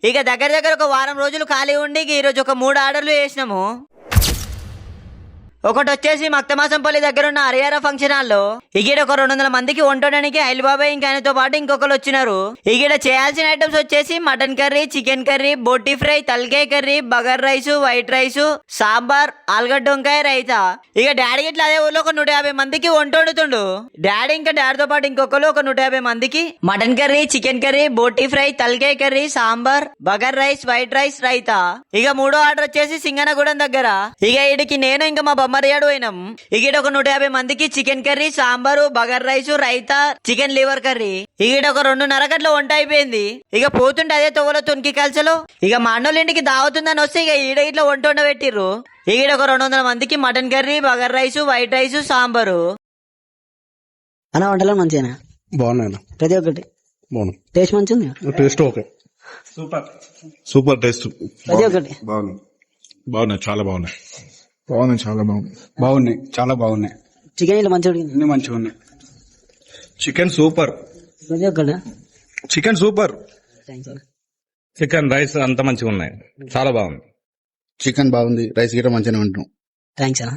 ఇక దగ్గర దగ్గర ఒక వారం రోజులు ఖాళీ ఉండి ఈ రోజు ఒక 3 ఆర్డర్లు చేసినాము. ఒకటి వచ్చేసి మక్తమాసంపల్లి దగ్గర ఉన్న హరియార ఫంక్షన్ హాల్లో ఇక్కడ ఒక 200 మందికి వండడానికి అయిల్ బాబాయ్ ఇంకా ఆయనతో పాటు ఇంకొకరు వచ్చినారు. ఇక్కడ చేయాల్సిన ఐటమ్స్ వచ్చేసి మటన్ కర్రీ, చికెన్ కర్రీ, బోటి ఫ్రై, తలకాయ curry, bagara rice, white rice, sambar, ఆలుగడ్డ వంకాయ, రైతా. ఇక డాడీ ఇట్లా అదే ఊళ్ళో ఒక 150 మందికి వండుతుండు. డాడీ ఇంకా డాడీతో పాటు ఇంకొకరు ఒక 150 మందికి మటన్ కర్రీ, చికెన్ కర్రీ, బోటి ఫ్రై, తలకాయ curry, sambar, bagara rice, white rice, raita. ఇక 3వ ఆర్డర్ వచ్చేసి సింగనగూడెం దగ్గర. ఇక ఇడికి నేను ఇంకా మా మర్యాడు పోయినాం. ఇక్కడ ఒక 150 మందికి chicken curry, sambar, bagara rice, raita, chicken liver curry. ఇక్కడ ఒక 2:30 గంటల వంట అయిపోయింది. ఇక పోతుంటే అదే తొవ్వలో తొనికి కల్చలో ఇక మా అన్నోళ్ళ ఇంటికి దావుతుందని వస్తే ఇక ఈడ ఇట్లా వంట పెట్టిర్రు. ఇక్కడ ఒక 200 మందికి mutton curry, bagara rice, white rice, sambar. అన్న వంటలో మంచిగా బాగున్నాయి ప్రతి ఒక్కటి బాగున్నాయి. టేస్ట్ మంచిగా ఉంది. Taste okay, super taste. ప్రతి ఒక్కటి బాగున్నాయి, చాలా బాగున్నాయి. చాలా బాగున్నాయి. చికెన్ ఇట్లా మంచిగా అన్ని మంచిగా ఉన్నాయి. చికెన్ సూపర్, ప్రతి ఒక్కటి. Chicken super. చికెన్ రైస్ అంత మంచిగా ఉన్నాయి, చాలా బాగుంది. చికెన్ బాగుంది, రైస్ గిట్ట మంచిగానే ఉంటాం. థ్యాంక్స్ అన్న.